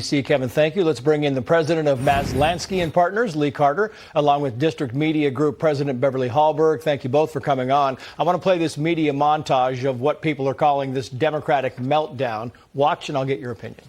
Kevin, thank you. Let's bring in the president of Maslansky and Partners, Lee Carter, along with District Media Group President Beverly Hallberg. Thank you both for coming on. I want to play this media montage of what people are calling this Democratic meltdown. Watch, and I'll get your opinion.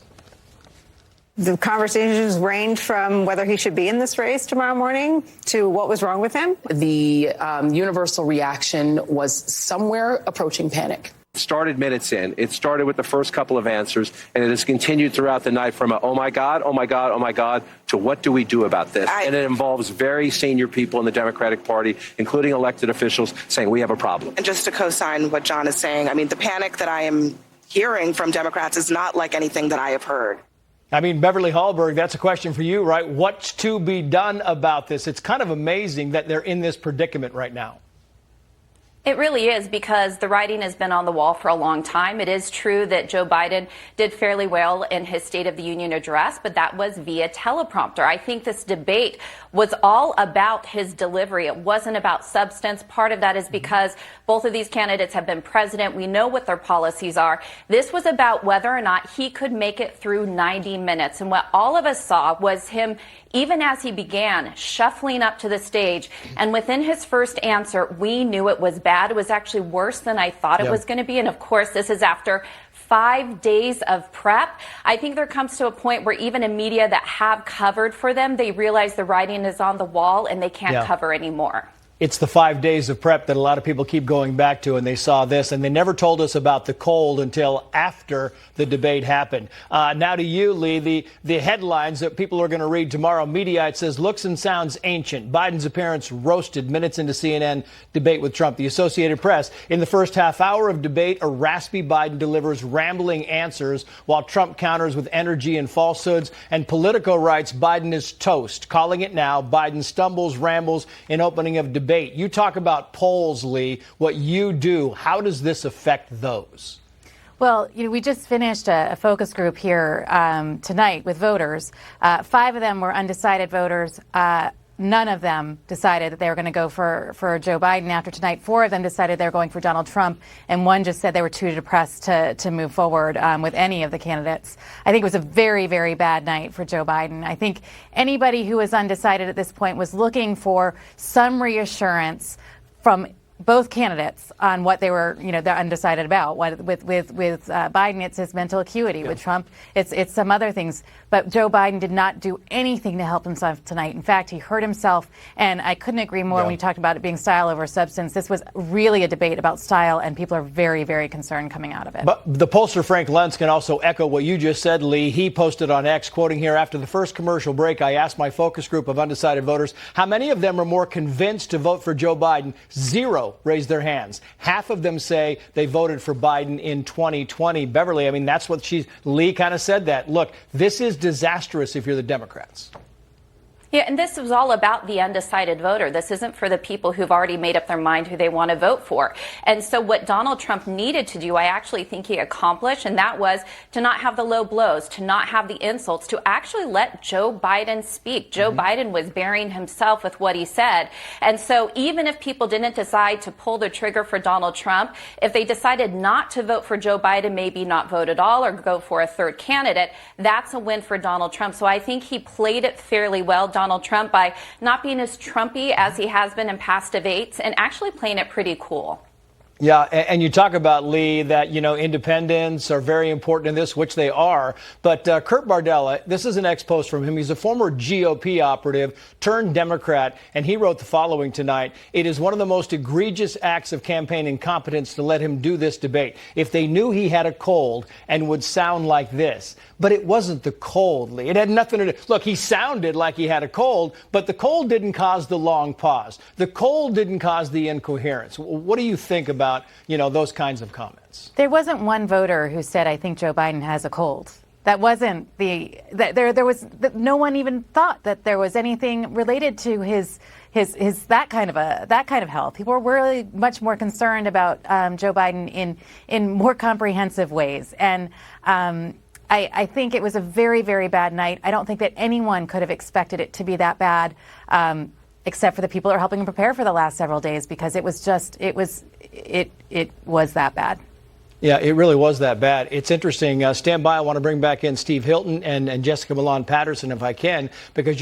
The conversations range from whether he should be in this race tomorrow morning to what was wrong with him. The universal reaction was somewhere approaching panic. Started minutes in. It started with the first couple of answers, and it has continued throughout the night from a, oh my God, oh my God, oh my God, to what do we do about this? And it involves very senior people in the Democratic Party, including elected officials, saying we have a problem. And just to co-sign what John is saying, I mean, the panic that I am hearing from Democrats is not like anything that I have heard. I mean, Beverly Hallberg, that's a question for you, right? What's to be done about this? It's kind of amazing that they're in this predicament right now. It really is, because the writing has been on the wall for a long time. It is true that Joe Biden did fairly well in his State of the Union address, but that was via teleprompter. I think this debate was all about his delivery. It wasn't about substance. Part of that is because both of these candidates have been president. We know what their policies are. This was about whether or not he could make it through 90 minutes. And what all of us saw was him, even as he began, shuffling up to the stage. And within his first answer, we knew it was bad. It was actually worse than I thought it was going to be. And of course, this is after 5 days of prep. I think there comes to a point where even in media that have covered for them, they realize the writing is on the wall and they can't cover anymore. It's the 5 days of prep that a lot of people keep going back to, and they saw this, and they never told us about the cold until after the debate happened. Now to you, Lee, the headlines that people are going to read tomorrow. Mediaite says, looks and sounds ancient. Biden's appearance roasted minutes into CNN debate with Trump. The Associated Press, in the first half hour of debate, a raspy Biden delivers rambling answers while Trump counters with energy and falsehoods. And Politico writes, Biden is toast. Calling it now, Biden stumbles, rambles in opening of debate. You talk about polls, Lee, what you do. How does this affect those? Well, we just finished a focus group here tonight with voters. 5 of them were undecided voters. None of them decided that they were going to go for Joe Biden after tonight. 4 of them decided they were going for Donald Trump, and 1 just said they were too depressed to move forward with any of the candidates. I think it was a very, very bad night for Joe Biden. I think anybody who was undecided at this point was looking for some reassurance from both candidates on what they were, they're undecided about. With Biden, it's his mental acuity. With Trump, it's some other things. But Joe Biden did not do anything to help himself tonight. In fact, he hurt himself, and I couldn't agree more when you talked about it being style over substance. This was really a debate about style, and people are very, very concerned coming out of it. But the pollster Frank Luntz can also echo what you just said, Lee. He posted on X, quoting here, after the first commercial break, I asked my focus group of undecided voters how many of them are more convinced to vote for Joe Biden. 0 raised their hands. Half of them say they voted for Biden in 2020. Beverly, I mean, that's what Lee kind of said that. Look, this is disastrous if you're the Democrats. Yeah, and this was all about the undecided voter. This isn't for the people who've already made up their mind who they want to vote for. And so what Donald Trump needed to do, I actually think he accomplished, and that was to not have the low blows, to not have the insults, to actually let Joe Biden speak. Joe Biden was burying himself with what he said. And so even if people didn't decide to pull the trigger for Donald Trump, if they decided not to vote for Joe Biden, maybe not vote at all or go for a third candidate, that's a win for Donald Trump. So I think he played it fairly well, Donald Trump, by not being as Trumpy as he has been in past debates and actually playing it pretty cool. Yeah, and you talk about, Lee, that, independents are very important in this, which they are. But Kurt Bardella, this is an ex-post from him. He's a former GOP operative turned Democrat, and he wrote the following tonight. It is one of the most egregious acts of campaign incompetence to let him do this debate. If they knew he had a cold and would sound like this. But it wasn't the cold, Lee. It had nothing to do. Look, he sounded like he had a cold, but the cold didn't cause the long pause. The cold didn't cause the incoherence. What do you think about those kinds of comments? There wasn't one voter who said, I think Joe Biden has a cold. That wasn't there was no one even thought that there was anything related to his that kind of health. People were really much more concerned about Joe Biden in more comprehensive ways. And I think it was a very, very bad night. I don't think that anyone could have expected it to be that bad, except for the people who are helping him prepare for the last several days, because it was that bad. Yeah, it really was that bad. It's interesting. Stand by. I want to bring back in Steve Hilton and Jessica Milan Patterson if I can, because